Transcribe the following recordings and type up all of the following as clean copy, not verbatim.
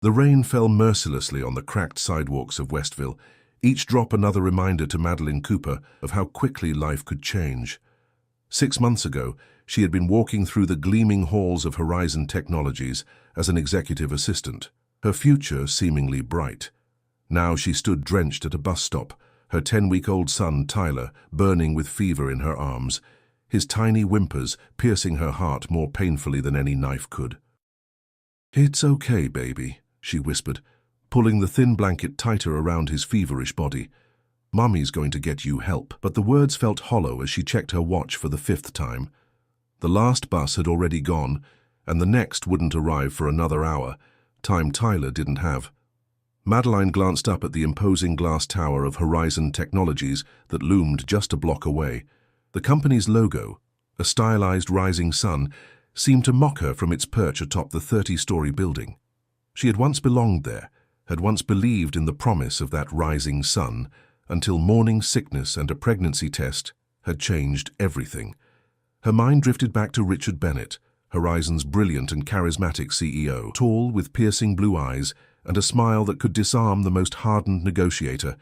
The rain fell mercilessly on the cracked sidewalks of Westville, each drop another reminder to Madeline Cooper of how quickly life could change. 6 months ago, she had been walking through the gleaming halls of Horizon Technologies as an executive assistant, her future seemingly bright. Now she stood drenched at a bus stop, her 10-week-old son, Tyler, burning with fever in her arms, his tiny whimpers piercing her heart more painfully than any knife could. "It's okay, baby," she whispered, pulling the thin blanket tighter around his feverish body. "Mummy's going to get you help." But the words felt hollow as she checked her watch for the 5th time. The last bus had already gone, and the next wouldn't arrive for another hour, time Tyler didn't have. Madeline glanced up at the imposing glass tower of Horizon Technologies that loomed just a block away. The company's logo, a stylized rising sun, seemed to mock her from its perch atop the 30-story building. She had once belonged there, had once believed in the promise of that rising sun, until morning sickness and a pregnancy test had changed everything. Her mind drifted back to Richard Bennett, Horizon's brilliant and charismatic CEO, tall with piercing blue eyes and a smile that could disarm the most hardened negotiator.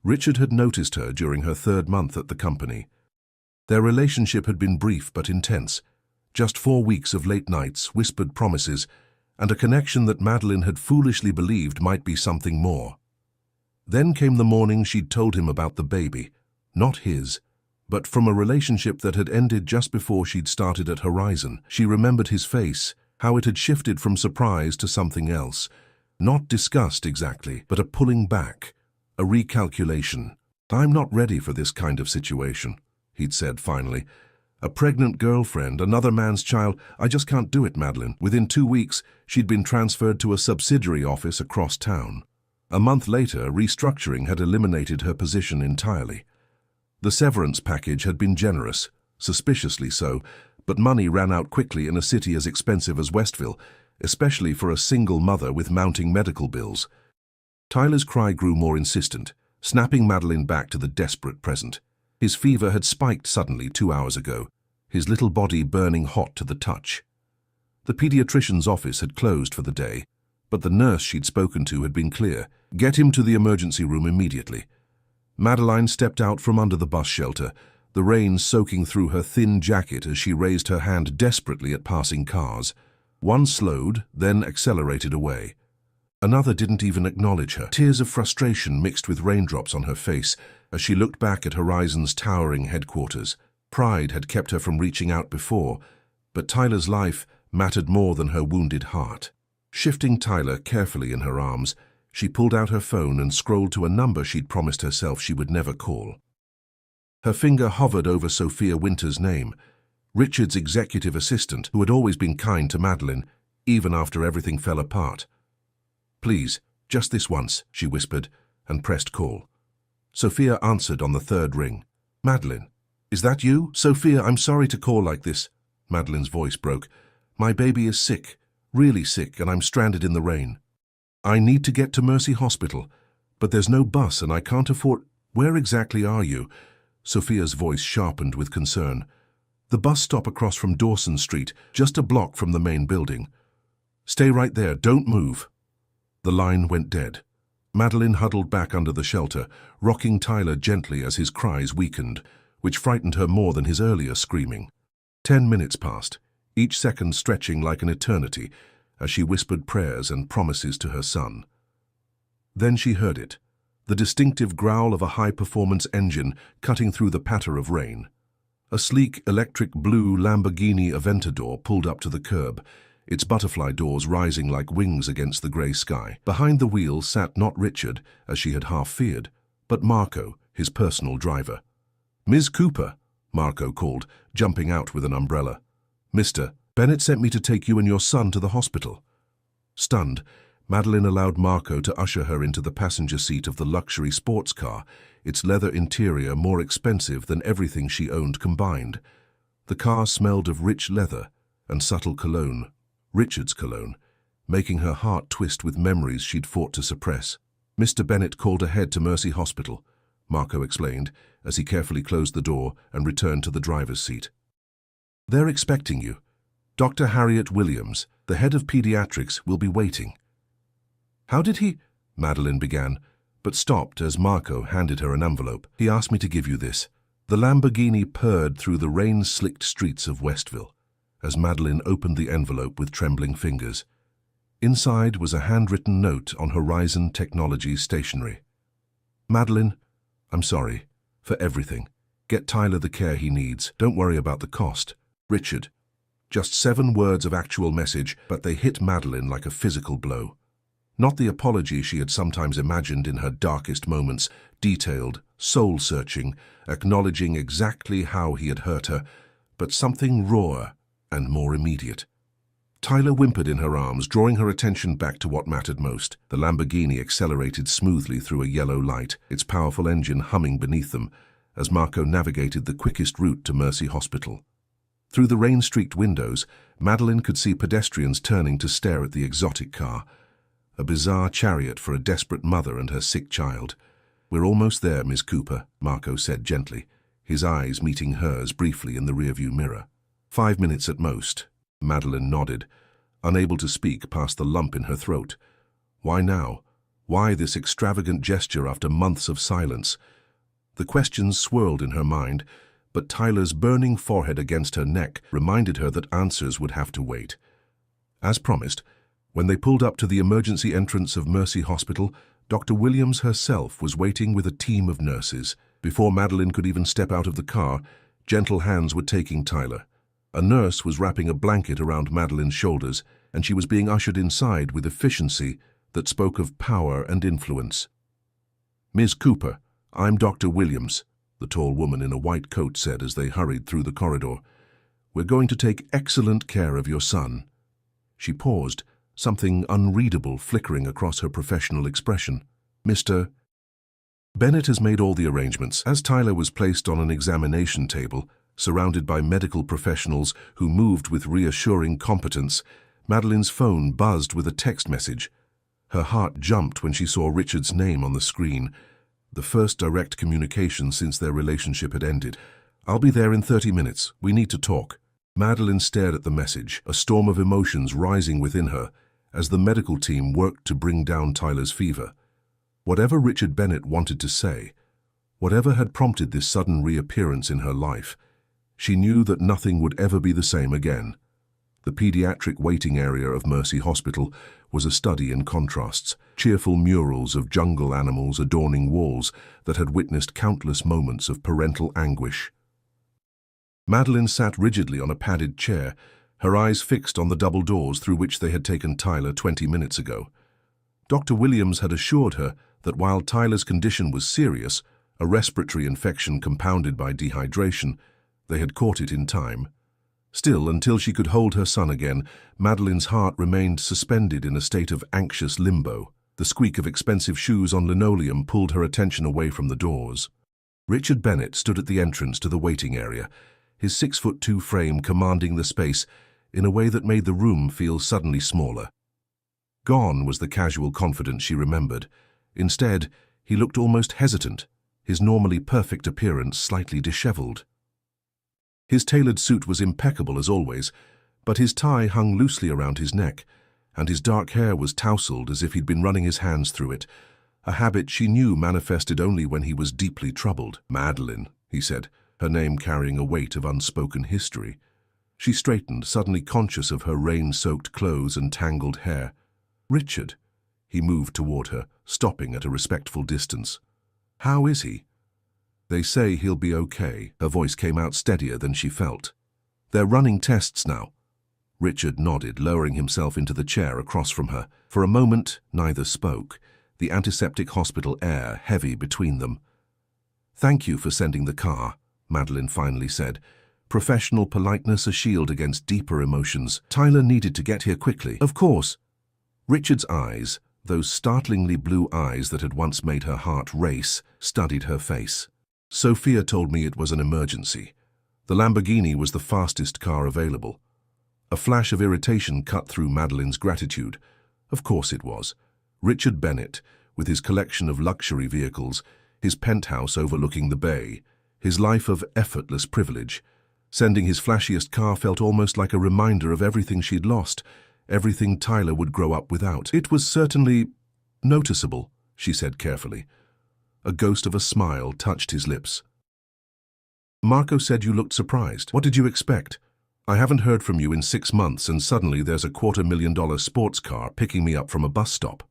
Richard had noticed her during her 3rd month at the company. Their relationship had been brief but intense, just 4 weeks of late nights, whispered promises, and a connection that Madeline had foolishly believed might be something more. Then came the morning she'd told him about the baby, not his, but from a relationship that had ended just before she'd started at Horizon. She remembered his face, how it had shifted from surprise to something else. Not disgust exactly, but a pulling back, a recalculation. "I'm not ready for this kind of situation," he'd said finally. "A pregnant girlfriend, another man's child, I just can't do it, Madeline." Within 2 weeks, she'd been transferred to a subsidiary office across town. A month later, restructuring had eliminated her position entirely. The severance package had been generous, suspiciously so, but money ran out quickly in a city as expensive as Westville, especially for a single mother with mounting medical bills. Tyler's cry grew more insistent, snapping Madeline back to the desperate present. His fever had spiked suddenly 2 hours ago, his little body burning hot to the touch. The pediatrician's office had closed for the day, but the nurse she'd spoken to had been clear. "Get him to the emergency room immediately." Madeline stepped out from under the bus shelter, the rain soaking through her thin jacket as she raised her hand desperately at passing cars. One slowed, then accelerated away. Another didn't even acknowledge her. Tears of frustration mixed with raindrops on her face as she looked back at Horizon's towering headquarters. Pride had kept her from reaching out before, but Tyler's life mattered more than her wounded heart. Shifting Tyler carefully in her arms, she pulled out her phone and scrolled to a number she'd promised herself she would never call. Her finger hovered over Sophia Winter's name, Richard's executive assistant, who had always been kind to Madeline, even after everything fell apart. "Please, just this once," she whispered, and pressed call. Sophia answered on the 3rd ring. "Madeline, is that you?" "Sophia, I'm sorry to call like this." Madeline's voice broke. "My baby is sick, really sick, and I'm stranded in the rain. I need to get to Mercy Hospital, but there's no bus and I can't afford—" "Where exactly are you?" Sophia's voice sharpened with concern. "The bus stop across from Dawson Street, just a block from the main building. Stay right there, don't move." The line went dead. Madeline huddled back under the shelter, rocking Tyler gently as his cries weakened, which frightened her more than his earlier screaming. 10 minutes passed, each second stretching like an eternity, as she whispered prayers and promises to her son. Then she heard it, the distinctive growl of a high-performance engine cutting through the patter of rain. A sleek, electric blue Lamborghini Aventador pulled up to the curb, its butterfly doors rising like wings against the grey sky. Behind the wheel sat not Richard, as she had half feared, but Marco, his personal driver. "Ms. Cooper," Marco called, jumping out with an umbrella. "Mr. Bennett sent me to take you and your son to the hospital." Stunned, Madeline allowed Marco to usher her into the passenger seat of the luxury sports car, its leather interior more expensive than everything she owned combined. The car smelled of rich leather and subtle cologne, Richard's cologne, making her heart twist with memories she'd fought to suppress. "Mr. Bennett called ahead to Mercy Hospital," Marco explained, as he carefully closed the door and returned to the driver's seat. "They're expecting you. Dr. Harriet Williams, the head of pediatrics, will be waiting." How did he? Madeline began, but stopped as Marco handed her an envelope. He asked me to give you this. The Lamborghini purred through the rain-slicked streets of Westville as Madeline opened the envelope with trembling fingers. Inside was a handwritten note on Horizon Technologies stationery. Madeline, I'm sorry for everything. Get Tyler the care he needs. Don't worry about the cost. Richard. Just 7 words of actual message, but they hit Madeline like a physical blow. Not the apology she had sometimes imagined in her darkest moments, detailed, soul-searching, acknowledging exactly how he had hurt her, but something rawer and more immediate. Tyler whimpered in her arms, drawing her attention back to what mattered most. The Lamborghini accelerated smoothly through a yellow light, its powerful engine humming beneath them, as Marco navigated the quickest route to Mercy Hospital. Through the rain-streaked windows, Madeline could see pedestrians turning to stare at the exotic car, a bizarre chariot for a desperate mother and her sick child. We're almost there, Miss Cooper, Marco said gently, his eyes meeting hers briefly in the rearview mirror. 5 minutes at most. Madeline nodded, unable to speak past the lump in her throat. Why now? Why this extravagant gesture after months of silence? The questions swirled in her mind, but Tyler's burning forehead against her neck reminded her that answers would have to wait. As promised, when they pulled up to the emergency entrance of Mercy Hospital, Dr. Williams herself was waiting with a team of nurses. Before Madeline could even step out of the car, gentle hands were taking Tyler. A nurse was wrapping a blanket around Madeline's shoulders, and she was being ushered inside with efficiency that spoke of power and influence. Ms. Cooper, I'm Dr. Williams, the tall woman in a white coat said as they hurried through the corridor. We're going to take excellent care of your son. She paused, something unreadable flickering across her professional expression. Mr. Bennett has made all the arrangements. As Tyler was placed on an examination table, surrounded by medical professionals who moved with reassuring competence, Madeline's phone buzzed with a text message. Her heart jumped when she saw Richard's name on the screen, the first direct communication since their relationship had ended. I'll be there in 30 minutes. We need to talk. Madeline stared at the message, a storm of emotions rising within her as the medical team worked to bring down Tyler's fever. Whatever Richard Bennett wanted to say, whatever had prompted this sudden reappearance in her life, she knew that nothing would ever be the same again. The pediatric waiting area of Mercy Hospital was a study in contrasts, cheerful murals of jungle animals adorning walls that had witnessed countless moments of parental anguish. Madeline sat rigidly on a padded chair, her eyes fixed on the double doors through which they had taken Tyler 20 minutes ago. Dr. Williams had assured her that while Tyler's condition was serious, a respiratory infection compounded by dehydration, they had caught it in time. Still, until she could hold her son again, Madeline's heart remained suspended in a state of anxious limbo. The squeak of expensive shoes on linoleum pulled her attention away from the doors. Richard Bennett stood at the entrance to the waiting area, his 6'2" frame commanding the space in a way that made the room feel suddenly smaller. Gone was the casual confidence she remembered. Instead, he looked almost hesitant, his normally perfect appearance slightly disheveled. His tailored suit was impeccable as always, but his tie hung loosely around his neck, and his dark hair was tousled as if he'd been running his hands through it, a habit she knew manifested only when he was deeply troubled. Madeline, he said, her name carrying a weight of unspoken history. She straightened, suddenly conscious of her rain-soaked clothes and tangled hair. Richard. He moved toward her, stopping at a respectful distance. How is he? They say he'll be okay. Her voice came out steadier than she felt. They're running tests now. Richard nodded, lowering himself into the chair across from her. For a moment, neither spoke, the antiseptic hospital air heavy between them. Thank you for sending the car, Madeline finally said, professional politeness a shield against deeper emotions. Tyler needed to get here quickly. Of course. Richard's eyes, those startlingly blue eyes that had once made her heart race, studied her face. Sophia told me it was an emergency. The Lamborghini was the fastest car available. A flash of irritation cut through Madeline's gratitude. Of course it was. Richard Bennett, with his collection of luxury vehicles, his penthouse overlooking the bay, his life of effortless privilege. Sending his flashiest car felt almost like a reminder of everything she'd lost, everything Tyler would grow up without. It was certainly Noticeable, she said carefully. A ghost of a smile touched his lips. Marco said you looked surprised. What did you expect? I haven't heard from you in 6 months and suddenly there's a $250,000 sports car picking me up from a bus stop.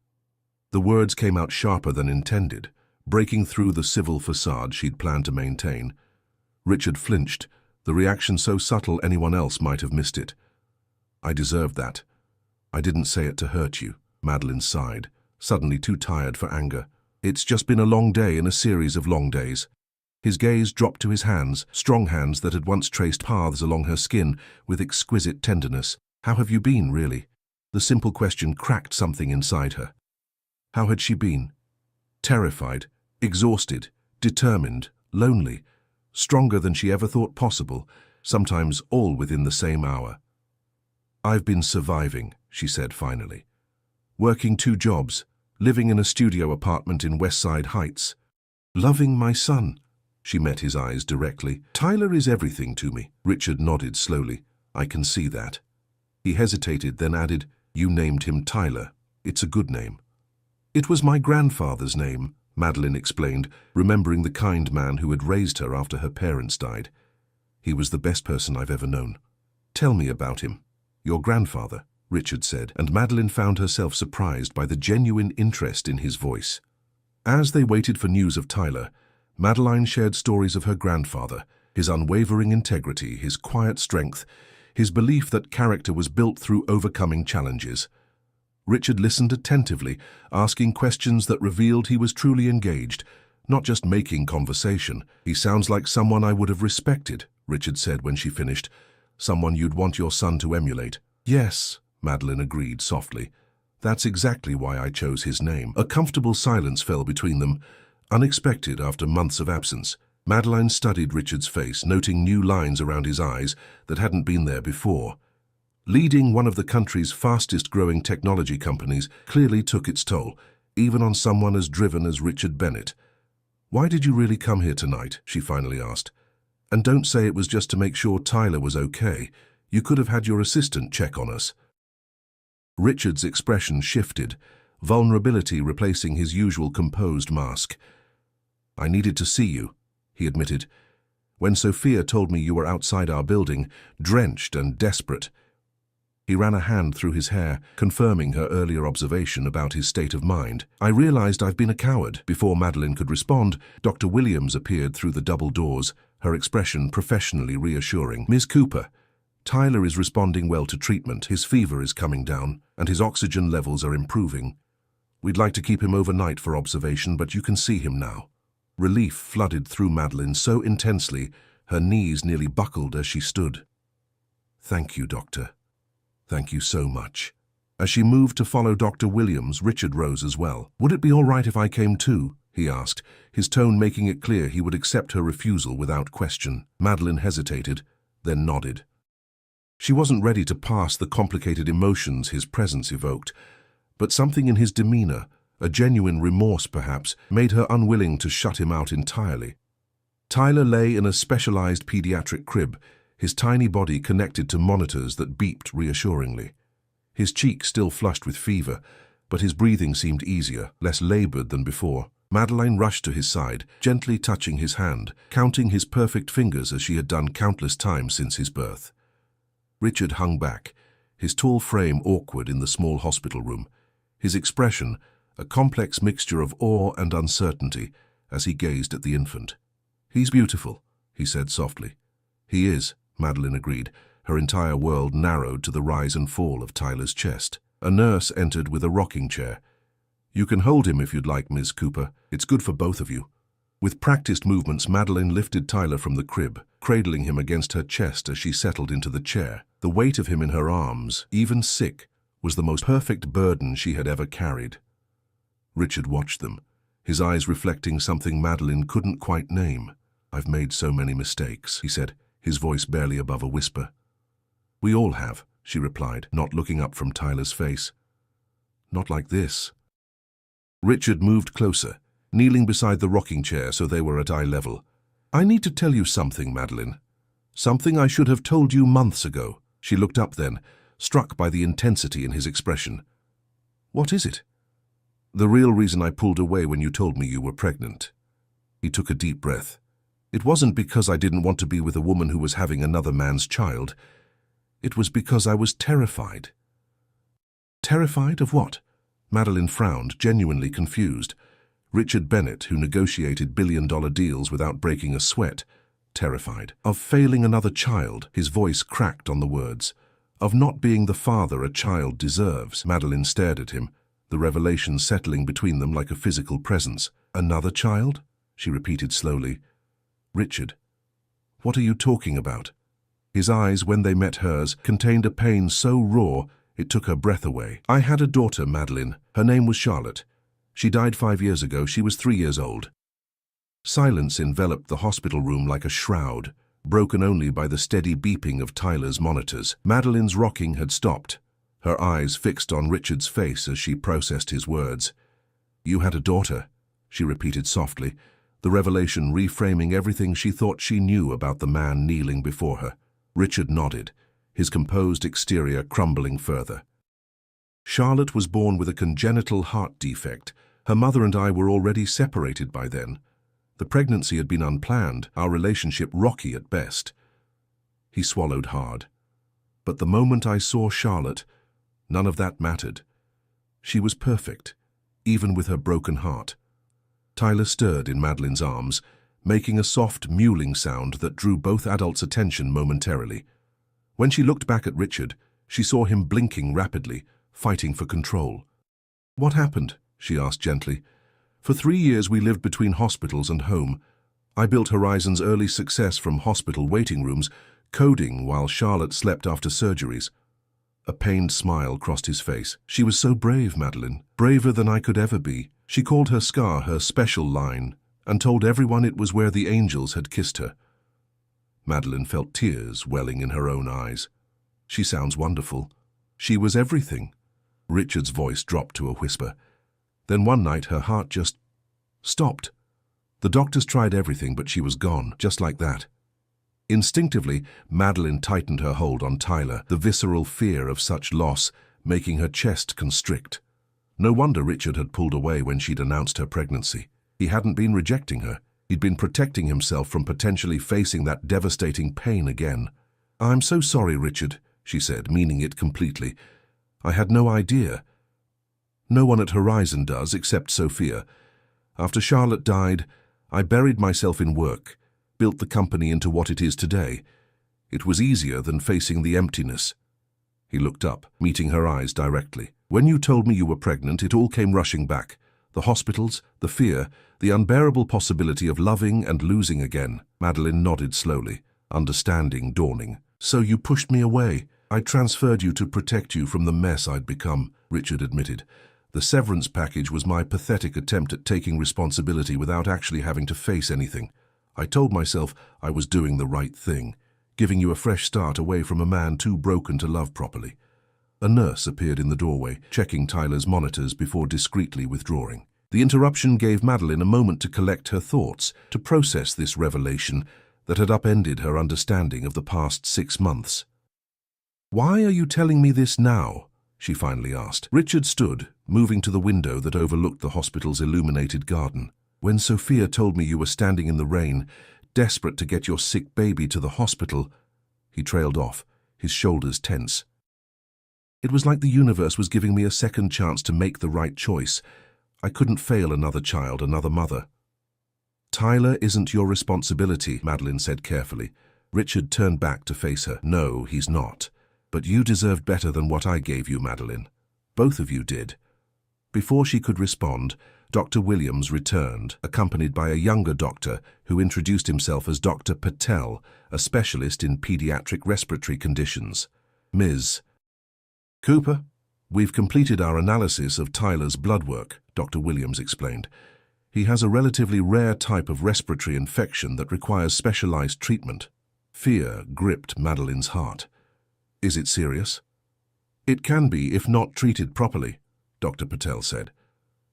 The words came out sharper than intended, breaking through the civil facade she'd planned to maintain. Richard flinched, the reaction so subtle anyone else might have missed it. I deserved that. I didn't say it to hurt you, Madeline sighed, suddenly too tired for anger. It's just been a long day in a series of long days. His gaze dropped to his hands, strong hands that had once traced paths along her skin with exquisite tenderness. How have you been, really? The simple question cracked something inside her. How had she been? Terrified, exhausted, determined, lonely, stronger than she ever thought possible, sometimes all within the same hour. I've been surviving, she said finally. Working 2 jobs, living in a studio apartment in West Side Heights. Loving my son. She met his eyes directly. Tyler is everything to me. Richard nodded slowly. I can see that. He hesitated, then added, You named him Tyler. It's a good name. It was my grandfather's name, Madeline explained, remembering the kind man who had raised her after her parents died. He was the best person I've ever known. Tell me about him. Your grandfather, Richard said, and Madeline found herself surprised by the genuine interest in his voice. As they waited for news of Tyler, Madeline shared stories of her grandfather, his unwavering integrity, his quiet strength, his belief that character was built through overcoming challenges. Richard listened attentively, asking questions that revealed he was truly engaged, not just making conversation. He sounds like someone I would have respected, Richard said when she finished. Someone you'd want your son to emulate. Yes, Madeline agreed softly. That's exactly why I chose his name. A comfortable silence fell between them, unexpected after months of absence. Madeline studied Richard's face, noting new lines around his eyes that hadn't been there before. Leading one of the country's fastest-growing technology companies clearly took its toll, even on someone as driven as Richard Bennett. Why did you really come here tonight? She finally asked. And don't say it was just to make sure Tyler was okay. You could have had your assistant check on us. Richard's expression shifted, vulnerability replacing his usual composed mask. I needed to see you, he admitted. When Sophia told me you were outside our building, drenched and desperate. He ran a hand through his hair, confirming her earlier observation about his state of mind. I realized I've been a coward. Before Madeline could respond, Dr. Williams appeared through the double doors, her expression professionally reassuring. Ms. Cooper, Tyler is responding well to treatment. His fever is coming down, and his oxygen levels are improving. We'd like to keep him overnight for observation, but you can see him now. Relief flooded through Madeline so intensely, her knees nearly buckled as she stood. Thank you, Doctor. Thank you so much. As she moved to follow Dr. Williams, Richard rose as well. Would it be all right if I came too? He asked, his tone making it clear he would accept her refusal without question. Madeline hesitated, then nodded. She wasn't ready to pass the complicated emotions his presence evoked, but something in his demeanor, a genuine remorse perhaps, made her unwilling to shut him out entirely. Tyler lay in a specialized pediatric crib, his tiny body connected to monitors that beeped reassuringly. His cheek still flushed with fever, but his breathing seemed easier, less labored than before. Madeline rushed to his side, gently touching his hand, counting his perfect fingers as she had done countless times since his birth. Richard hung back, his tall frame awkward in the small hospital room, his expression a complex mixture of awe and uncertainty as he gazed at the infant. He's beautiful, he said softly. He is, Madeline agreed, her entire world narrowed to the rise and fall of Tyler's chest. A nurse entered with a rocking chair. You can hold him if you'd like, Ms. Cooper. It's good for both of you. With practiced movements, Madeline lifted Tyler from the crib, cradling him against her chest as she settled into the chair. The weight of him in her arms, even sick, was the most perfect burden she had ever carried. Richard watched them, his eyes reflecting something Madeline couldn't quite name. I've made so many mistakes, he said, his voice barely above a whisper. We all have, she replied, not looking up from Tyler's face. Not like this. Richard moved closer, kneeling beside the rocking chair so they were at eye level. I need to tell you something, Madeline. Something I should have told you months ago. She looked up then, struck by the intensity in his expression. What is it? The real reason I pulled away when you told me you were pregnant. He took a deep breath. It wasn't because I didn't want to be with a woman who was having another man's child. It was because I was terrified. Terrified of what? Madeline frowned, genuinely confused. Richard Bennett, who negotiated billion-dollar deals without breaking a sweat. Terrified. Of failing another child, his voice cracked on the words. Of not being the father a child deserves. Madeline stared at him, the revelation settling between them like a physical presence. Another child? She repeated slowly. Richard, what are you talking about? His eyes, when they met hers, contained a pain so raw it took her breath away. I had a daughter, Madeline. Her name was Charlotte. She died 5 years ago. She was 3 years old. Silence enveloped the hospital room like a shroud, broken only by the steady beeping of Tyler's monitors. Madeline's rocking had stopped, her eyes fixed on Richard's face as she processed his words. You had a daughter, she repeated softly, the revelation reframing everything she thought she knew about the man kneeling before her. Richard nodded, his composed exterior crumbling further. Charlotte was born with a congenital heart defect. Her mother and I were already separated by then. The pregnancy had been unplanned, our relationship rocky at best. He swallowed hard. But the moment I saw Charlotte, none of that mattered. She was perfect, even with her broken heart. Tyler stirred in Madeline's arms, making a soft mewling sound that drew both adults' attention momentarily. When she looked back at Richard, she saw him blinking rapidly, fighting for control. What happened? She asked gently. For 3 years we lived between hospitals and home. I built Horizon's early success from hospital waiting rooms, coding while Charlotte slept after surgeries. A pained smile crossed his face. She was so brave, Madeline, braver than I could ever be. She called her scar her special line and told everyone it was where the angels had kissed her. Madeline felt tears welling in her own eyes. She sounds wonderful. She was everything. Richard's voice dropped to a whisper. Then one night her heart just stopped. The doctors tried everything, but she was gone, just like that. Instinctively, Madeline tightened her hold on Tyler, the visceral fear of such loss making her chest constrict. No wonder Richard had pulled away when she'd announced her pregnancy. He hadn't been rejecting her. He'd been protecting himself from potentially facing that devastating pain again. I'm so sorry, Richard, she said, meaning it completely. I had no idea. No one at Horizon does, except Sophia. After Charlotte died, I buried myself in work, built the company into what it is today. It was easier than facing the emptiness. He looked up, meeting her eyes directly. When you told me you were pregnant, it all came rushing back. The hospitals, the fear, the unbearable possibility of loving and losing again. Madeline nodded slowly, understanding dawning. So you pushed me away. I transferred you to protect you from the mess I'd become, Richard admitted. The severance package was my pathetic attempt at taking responsibility without actually having to face anything. I told myself I was doing the right thing, giving you a fresh start away from a man too broken to love properly. A nurse appeared in the doorway, checking Tyler's monitors before discreetly withdrawing. The interruption gave Madeline a moment to collect her thoughts, to process this revelation that had upended her understanding of the past 6 months. Why are you telling me this now? She finally asked. Richard stood, moving to the window that overlooked the hospital's illuminated garden. When Sophia told me you were standing in the rain, desperate to get your sick baby to the hospital, he trailed off, his shoulders tense. It was like the universe was giving me a second chance to make the right choice. I couldn't fail another child, another mother. Tyler isn't your responsibility, Madeline said carefully. Richard turned back to face her. No, he's not. But you deserved better than what I gave you, Madeline. Both of you did. Before she could respond, Dr. Williams returned, accompanied by a younger doctor who introduced himself as Dr. Patel, a specialist in pediatric respiratory conditions. Ms. Cooper, we've completed our analysis of Tyler's blood work, Dr. Williams explained. He has a relatively rare type of respiratory infection that requires specialized treatment. Fear gripped Madeline's heart. Is it serious? It can be if not treated properly, Dr. Patel said.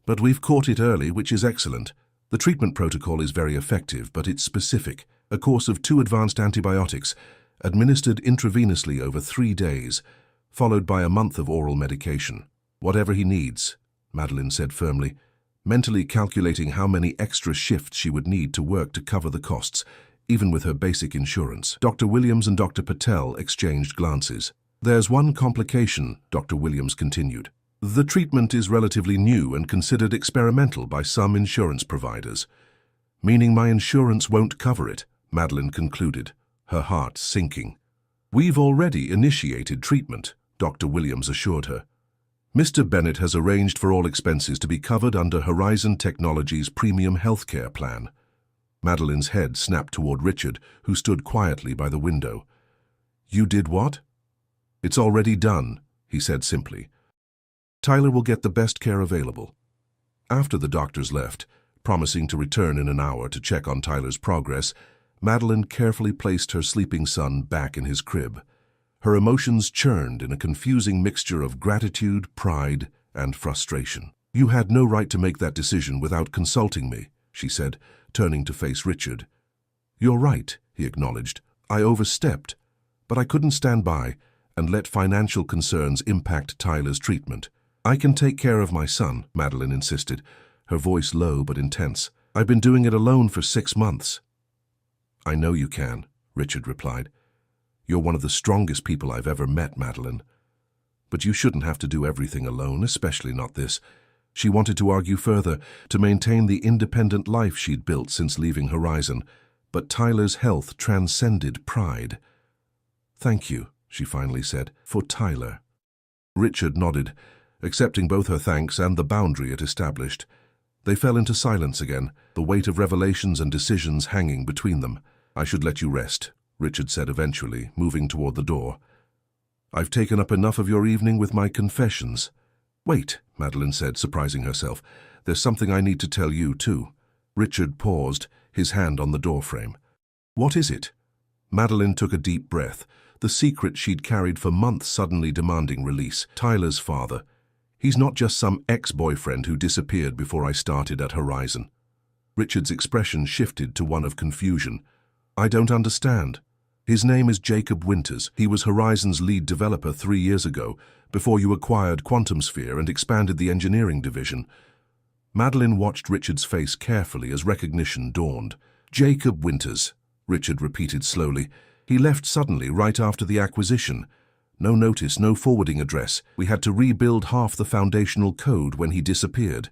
But we've caught it early, which is excellent. The treatment protocol is very effective, but it's specific. A course of 2 advanced antibiotics, administered intravenously over 3 days, followed by a month of oral medication. Whatever he needs, Madeline said firmly, mentally calculating how many extra shifts she would need to work to cover the costs, even with her basic insurance. Dr. Williams and Dr. Patel exchanged glances. "There's one complication," Dr. Williams continued. "The treatment is relatively new and considered experimental by some insurance providers, meaning my insurance won't cover it," Madeline concluded, her heart sinking. "We've already initiated treatment," Dr. Williams assured her. "Mr. Bennett has arranged for all expenses to be covered under Horizon Technologies' premium healthcare plan." Madeline's head snapped toward Richard, who stood quietly by the window. "You did what?" "It's already done," he said simply. "Tyler will get the best care available." After the doctors left, promising to return in an hour to check on Tyler's progress, Madeline carefully placed her sleeping son back in his crib. Her emotions churned in a confusing mixture of gratitude, pride, and frustration. "You had no right to make that decision without consulting me," she said, turning to face Richard. "You're right," he acknowledged. "I overstepped, but I couldn't stand by and let financial concerns impact Tyler's treatment." "I can take care of my son," Madeline insisted, her voice low but intense. "I've been doing it alone for 6 months." "I know you can," Richard replied. "You're one of the strongest people I've ever met, Madeline. But you shouldn't have to do everything alone, especially not this." She wanted to argue further, to maintain the independent life she'd built since leaving Horizon, but Tyler's health transcended pride. "Thank you," she finally said, "for Tyler." Richard nodded, accepting both her thanks and the boundary it established. They fell into silence again, the weight of revelations and decisions hanging between them. "I should let you rest," Richard said eventually, moving toward the door. "I've taken up enough of your evening with my confessions." "Wait," Madeline said, surprising herself. "There's something I need to tell you, too." Richard paused, his hand on the doorframe. "What is it?" Madeline took a deep breath, the secret she'd carried for months suddenly demanding release. "Tyler's father. He's not just some ex-boyfriend who disappeared before I started at Horizon." Richard's expression shifted to one of confusion. "I don't understand." "His name is Jacob Winters. He was Horizon's lead developer 3 years ago, before you acquired Quantum Sphere and expanded the engineering division." Madeline watched Richard's face carefully as recognition dawned. "Jacob Winters," Richard repeated slowly. "He left suddenly right after the acquisition. No notice, no forwarding address. We had to rebuild half the foundational code when he disappeared."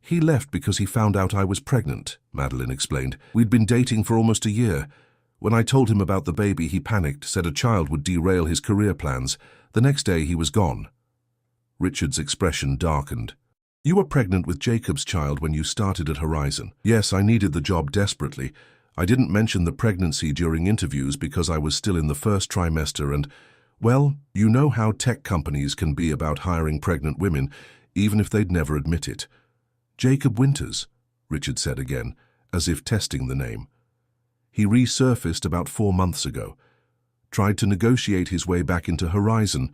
"He left because he found out I was pregnant," Madeline explained. "We'd been dating for almost a year. When I told him about the baby, he panicked, said a child would derail his career plans. The next day, he was gone." Richard's expression darkened. "You were pregnant with Jacob's child when you started at Horizon." "Yes, I needed the job desperately. I didn't mention the pregnancy during interviews because I was still in the first trimester and, well, you know how tech companies can be about hiring pregnant women, even if they'd never admit it." "Jacob Winters," Richard said again, as if testing the name. "He resurfaced about 4 months ago, tried to negotiate his way back into Horizon,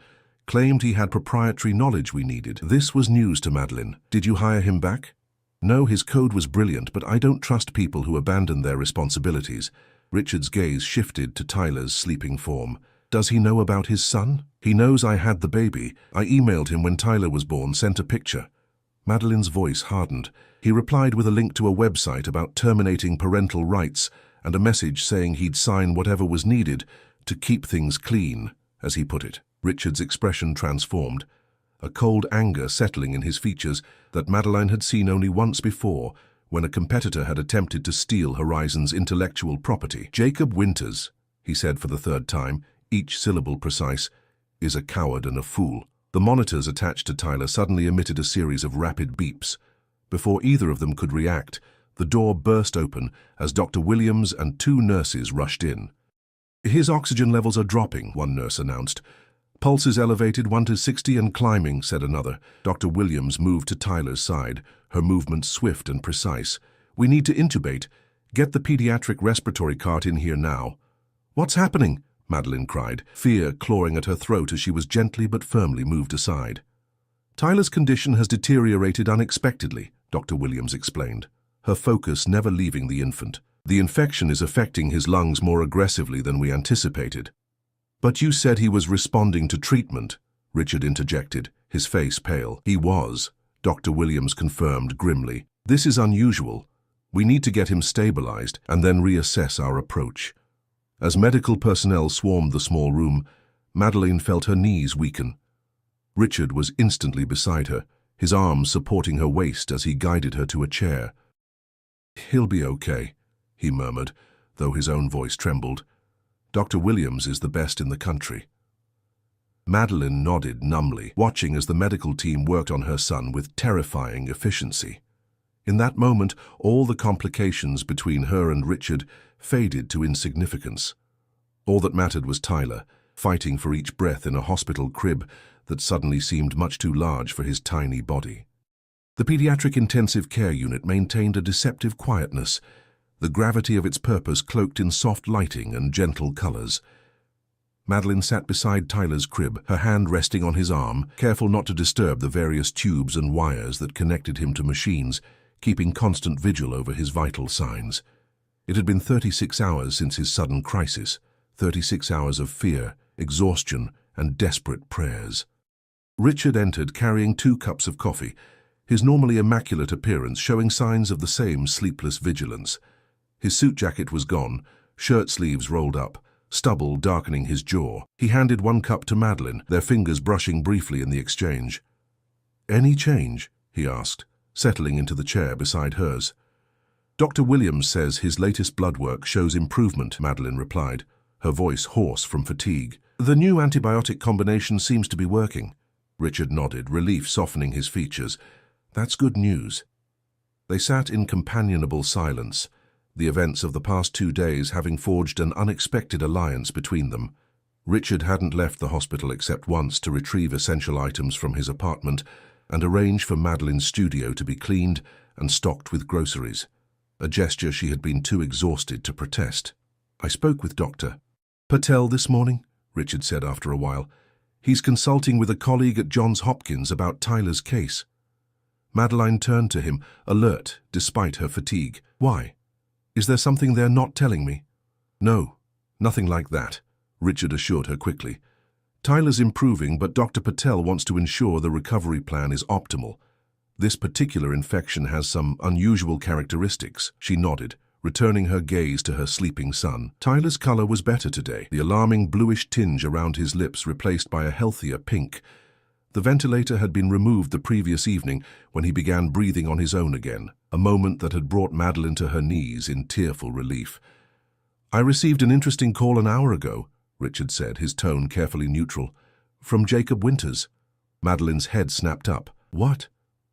claimed he had proprietary knowledge we needed." This was news to Madeline. "Did you hire him back?" "No, his code was brilliant, but I don't trust people who abandon their responsibilities." Richard's gaze shifted to Tyler's sleeping form. "Does he know about his son?" "He knows I had the baby. I emailed him when Tyler was born, sent a picture." Madeline's voice hardened. He replied with a link to a website about terminating parental rights and a message saying he'd sign whatever was needed to keep things clean, as he put it. Richard's expression transformed, a cold anger settling in his features that Madeline had seen only once before, when a competitor had attempted to steal Horizon's intellectual property. "Jacob Winters," he said for the 3rd time, each syllable precise, "is a coward and a fool." The monitors attached to Tyler suddenly emitted a series of rapid beeps. Before either of them could react, the door burst open as Dr. Williams and 2 nurses rushed in. "His oxygen levels are dropping," one nurse announced. "Pulse is elevated 1 to 60 and climbing," said another. Dr. Williams moved to Tyler's side, her movements swift and precise. "We need to intubate. Get the pediatric respiratory cart in here now." "What's happening?" Madeline cried, fear clawing at her throat as she was gently but firmly moved aside. "Tyler's condition has deteriorated unexpectedly," Dr. Williams explained, her focus never leaving the infant. "The infection is affecting his lungs more aggressively than we anticipated." "But you said he was responding to treatment," Richard interjected, his face pale. "He was," Dr. Williams confirmed grimly. This is unusual. We need to get him stabilized and then reassess our approach. As medical personnel swarmed the small room, Madeleine felt her knees weaken. Richard was instantly beside her, his arms supporting her waist as he guided her to a chair. "He'll be okay," he murmured, though his own voice trembled. "Dr. Williams is the best in the country." Madeleine nodded numbly, watching as the medical team worked on her son with terrifying efficiency. In that moment, all the complications between her and Richard faded to insignificance. All that mattered was Tyler, fighting for each breath in a hospital crib that suddenly seemed much too large for his tiny body. The pediatric intensive care unit maintained a deceptive quietness, the gravity of its purpose cloaked in soft lighting and gentle colors. Madeleine sat beside Tyler's crib, her hand resting on his arm, careful not to disturb the various tubes and wires that connected him to machines, keeping constant vigil over his vital signs. It had been 36 hours since his sudden crisis, 36 hours of fear, exhaustion, and desperate prayers. Richard entered carrying 2 cups of coffee, his normally immaculate appearance showing signs of the same sleepless vigilance. His suit jacket was gone, shirt sleeves rolled up, stubble darkening his jaw. He handed 1 cup to Madeleine, their fingers brushing briefly in the exchange. "Any change?" he asked, settling into the chair beside hers. "Dr. Williams says his latest blood work shows improvement," Madeleine replied, her voice hoarse from fatigue. "The new antibiotic combination seems to be working." Richard nodded, relief softening his features. "That's good news." They sat in companionable silence, the events of the past 2 days having forged an unexpected alliance between them. Richard hadn't left the hospital except once to retrieve essential items from his apartment and arrange for Madeleine's studio to be cleaned and stocked with groceries, a gesture she had been too exhausted to protest. "I spoke with Dr. Patel this morning," Richard said after a while. "He's consulting with a colleague at Johns Hopkins about Tyler's case." Madeleine turned to him, alert despite her fatigue. "Why? Is there something they're not telling me?" "No, nothing like that," Richard assured her quickly. "Tyler's improving, but Dr. Patel wants to ensure the recovery plan is optimal. This particular infection has some unusual characteristics." She nodded, returning her gaze to her sleeping son. Tyler's color was better today, the alarming bluish tinge around his lips replaced by a healthier pink. The ventilator had been removed the previous evening when he began breathing on his own again, a moment that had brought Madeleine to her knees in tearful relief. "I received an interesting call an hour ago," Richard said, his tone carefully neutral. "From Jacob Winters." Madeleine's head snapped up. "What?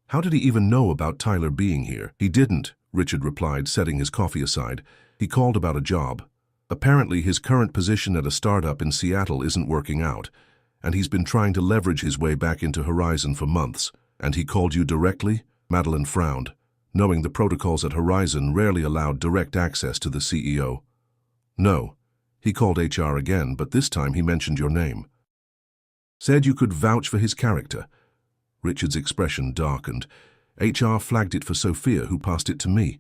How did he even know about Tyler being here?" "He didn't," Richard replied, setting his coffee aside. "He called about a job. Apparently his current position at a startup in Seattle isn't working out, and he's been trying to leverage his way back into Horizon for months." "And he called you directly?" Madeleine frowned, knowing the protocols at Horizon rarely allowed direct access to the CEO. "No. He called HR again, but this time he mentioned your name. Said you could vouch for his character." Richard's expression darkened. "HR flagged it for Sophia, who passed it to me."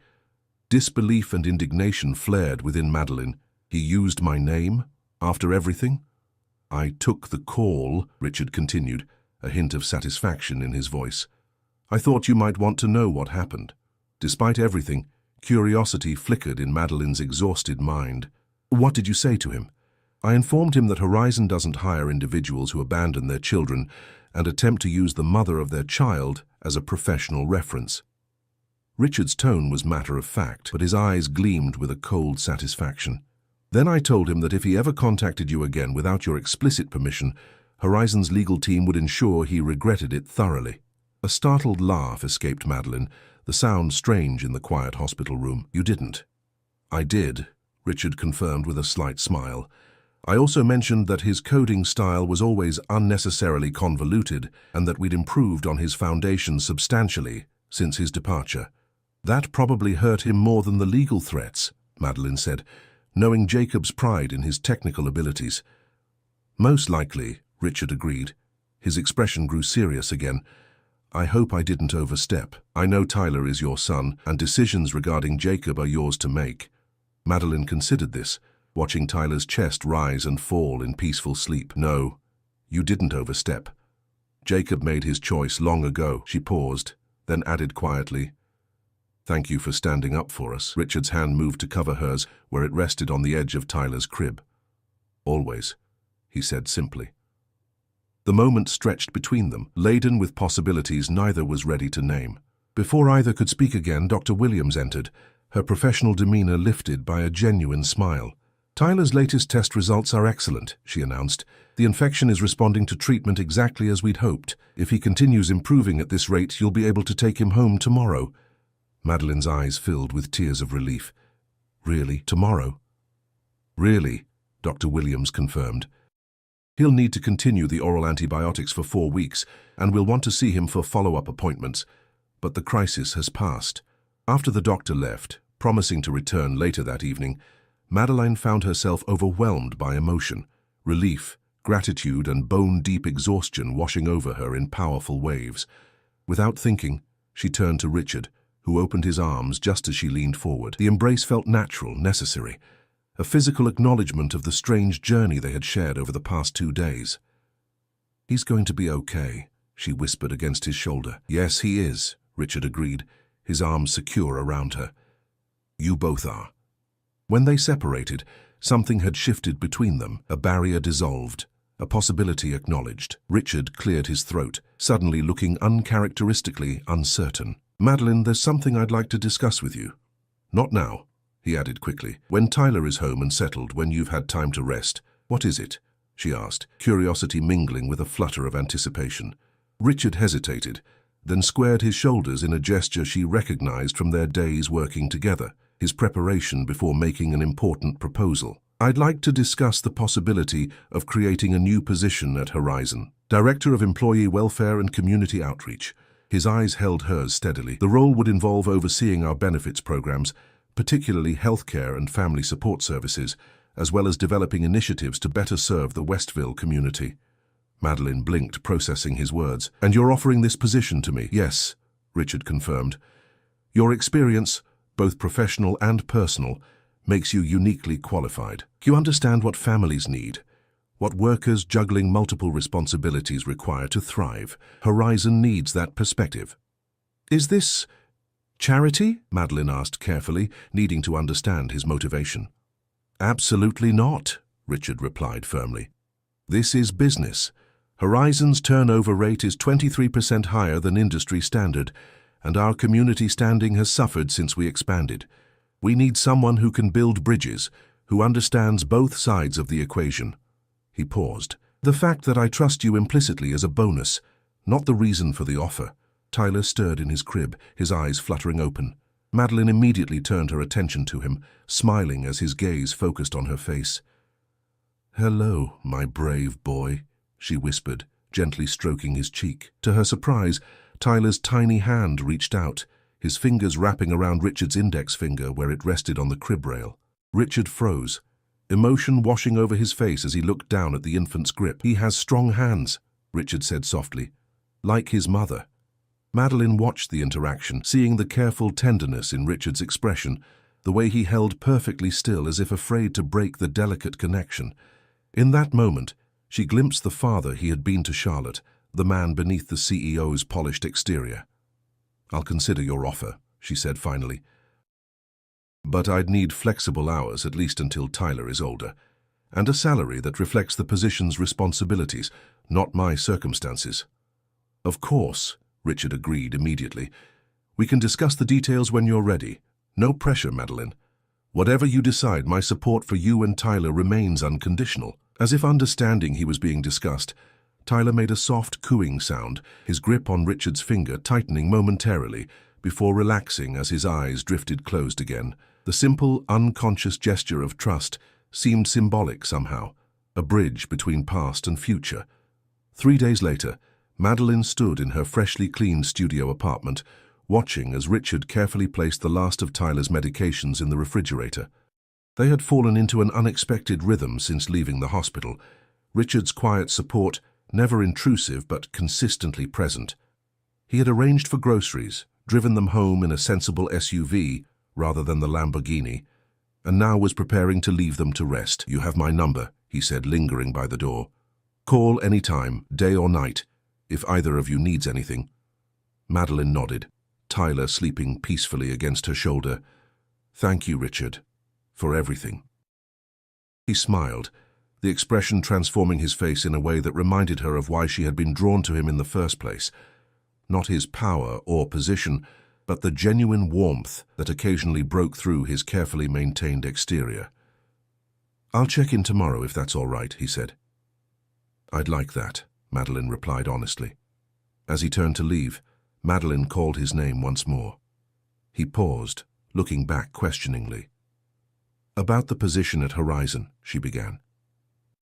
Disbelief and indignation flared within Madeleine. "He used my name? After everything?" "I took the call," Richard continued, a hint of satisfaction in his voice. "I thought you might want to know what happened." Despite everything, curiosity flickered in Madeleine's exhausted mind. "What did you say to him?" "I informed him that Horizon doesn't hire individuals who abandon their children and attempt to use the mother of their child as a professional reference." Richard's tone was matter-of-fact, but his eyes gleamed with a cold satisfaction. "Then I told him that if he ever contacted you again without your explicit permission, Horizon's legal team would ensure he regretted it thoroughly." A startled laugh escaped Madeleine, the sound strange in the quiet hospital room. "You didn't." "I did," Richard confirmed with a slight smile. "I also mentioned that his coding style was always unnecessarily convoluted and that we'd improved on his foundation substantially since his departure." "That probably hurt him more than the legal threats," Madeleine said, knowing Jacob's pride in his technical abilities. "Most likely," Richard agreed. His expression grew serious again. "I hope I didn't overstep. I know Tyler is your son, and decisions regarding Jacob are yours to make." Madeleine considered this, watching Tyler's chest rise and fall in peaceful sleep. "No, you didn't overstep. Jacob made his choice long ago." She paused, then added quietly, "Thank you for standing up for us." Richard's hand moved to cover hers where it rested on the edge of Tyler's crib. "Always," he said simply. The moment stretched between them, laden with possibilities neither was ready to name. Before either could speak again, Dr. Williams entered, her professional demeanor lifted by a genuine smile. "Tyler's latest test results are excellent," she announced. "The infection is responding to treatment exactly as we'd hoped. If he continues improving at this rate, you'll be able to take him home tomorrow." Madeline's eyes filled with tears of relief. "Really? Tomorrow?" "Really," Dr. Williams confirmed. "He'll need to continue the oral antibiotics for 4 weeks, and we'll want to see him for follow-up appointments. But the crisis has passed." After the doctor left, promising to return later that evening, Madeline found herself overwhelmed by emotion, relief, gratitude, and bone-deep exhaustion washing over her in powerful waves. Without thinking, she turned to Richard, who opened his arms just as she leaned forward. The embrace felt natural, necessary, a physical acknowledgement of the strange journey they had shared over the past 2 days. "He's going to be okay," she whispered against his shoulder. "Yes, he is," Richard agreed, his arms secure around her. "You both are." When they separated, something had shifted between them, a barrier dissolved, a possibility acknowledged. Richard cleared his throat, suddenly looking uncharacteristically uncertain. "Madeline, there's something I'd like to discuss with you." "Not now," he added quickly. "When Tyler is home and settled, when you've had time to rest." "What is it?" she asked, curiosity mingling with a flutter of anticipation. Richard hesitated, then squared his shoulders in a gesture she recognized from their days working together, his preparation before making an important proposal. "I'd like to discuss the possibility of creating a new position at Horizon, Director of Employee Welfare and Community Outreach." His eyes held hers steadily. "The role would involve overseeing our benefits programs, particularly healthcare and family support services, as well as developing initiatives to better serve the Westville community." Madeline blinked, processing his words. "And you're offering this position to me?" "Yes," Richard confirmed. "Your experience, both professional and personal, makes you uniquely qualified. You understand what families need, what workers juggling multiple responsibilities require to thrive. Horizon needs that perspective." "Is this charity?" Madeline asked carefully, needing to understand his motivation. "Absolutely not," Richard replied firmly. "This is business. Horizon's turnover rate is 23% higher than industry standard, and our community standing has suffered since we expanded. We need someone who can build bridges, who understands both sides of the equation." He paused. "The fact that I trust you implicitly is a bonus, not the reason for the offer." Tyler stirred in his crib, his eyes fluttering open. Madeline immediately turned her attention to him, smiling as his gaze focused on her face. "Hello, my brave boy," she whispered, gently stroking his cheek. To her surprise, Tyler's tiny hand reached out, his fingers wrapping around Richard's index finger where it rested on the crib rail. Richard froze, emotion washing over his face as he looked down at the infant's grip. "He has strong hands," Richard said softly, "like his mother." Madeline watched the interaction, seeing the careful tenderness in Richard's expression, the way he held perfectly still as if afraid to break the delicate connection. In that moment, she glimpsed the father he had been to Charlotte, the man beneath the CEO's polished exterior. "I'll consider your offer," she said finally. "But I'd need flexible hours, at least until Tyler is older, and a salary that reflects the position's responsibilities, not my circumstances." "Of course," Richard agreed immediately. "We can discuss the details when you're ready. No pressure, Madeline. Whatever you decide, my support for you and Tyler remains unconditional." As if understanding he was being discussed, Tyler made a soft cooing sound, his grip on Richard's finger tightening momentarily before relaxing as his eyes drifted closed again. The simple, unconscious gesture of trust seemed symbolic somehow, a bridge between past and future. 3 days later, Madeline stood in her freshly cleaned studio apartment, watching as Richard carefully placed the last of Tyler's medications in the refrigerator. They had fallen into an unexpected rhythm since leaving the hospital. Richard's quiet support, never intrusive but consistently present. He had arranged for groceries, driven them home in a sensible SUV rather than the Lamborghini, and now was preparing to leave them to rest. "You have my number," he said, lingering by the door. "Call any time, day or night, if either of you needs anything." Madeline nodded, Tyler sleeping peacefully against her shoulder. "Thank you, Richard, for everything." He smiled, the expression transforming his face in a way that reminded her of why she had been drawn to him in the first place. Not his power or position, but the genuine warmth that occasionally broke through his carefully maintained exterior. "I'll check in tomorrow if that's all right," he said. "I'd like that," Madeline replied honestly. As he turned to leave, Madeline called his name once more. He paused, looking back questioningly. "About the position at Horizon," she began.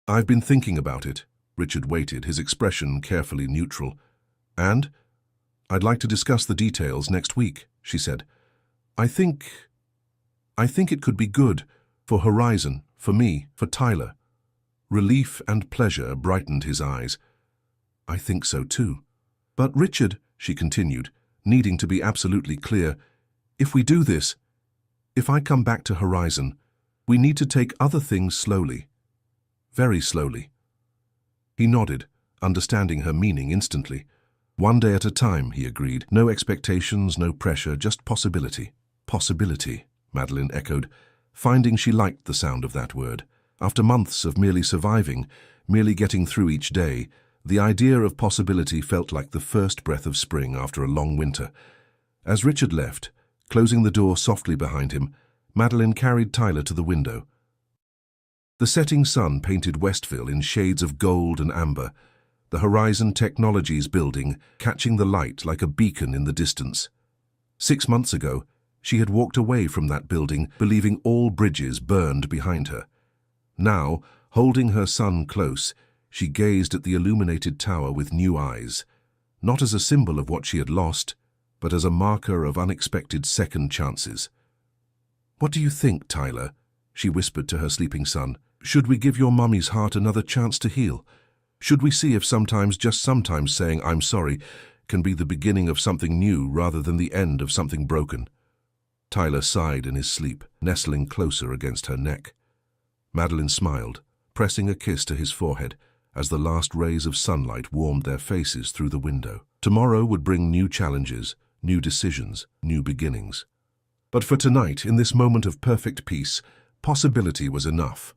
"I've been thinking about it." Richard waited, his expression carefully neutral. "And I'd like to discuss the details next week," she said. I think it could be good for Horizon, for me, for Tyler." Relief and pleasure brightened his eyes. "I think so too. But Richard," she continued, needing to be absolutely clear, "if we do this, if I come back to Horizon, we need to take other things slowly. Very slowly." He nodded, understanding her meaning instantly. "One day at a time," he agreed. "No expectations, no pressure, just possibility." "Possibility," Madeline echoed, finding she liked the sound of that word. After months of merely surviving, merely getting through each day, the idea of possibility felt like the first breath of spring after a long winter. As Richard left, closing the door softly behind him, Madeline carried Tyler to the window. The setting sun painted Westville in shades of gold and amber, the Horizon Technologies building catching the light like a beacon in the distance. 6 months ago, she had walked away from that building, believing all bridges burned behind her. Now, holding her son close, she gazed at the illuminated tower with new eyes, not as a symbol of what she had lost, but as a marker of unexpected second chances. "What do you think, Tyler?" she whispered to her sleeping son. "Should we give your mummy's heart another chance to heal? Should we see if sometimes, just sometimes, saying I'm sorry can be the beginning of something new rather than the end of something broken?" Tyler sighed in his sleep, nestling closer against her neck. Madeline smiled, pressing a kiss to his forehead as the last rays of sunlight warmed their faces through the window. Tomorrow would bring new challenges, new decisions, new beginnings. But for tonight, in this moment of perfect peace, possibility was enough.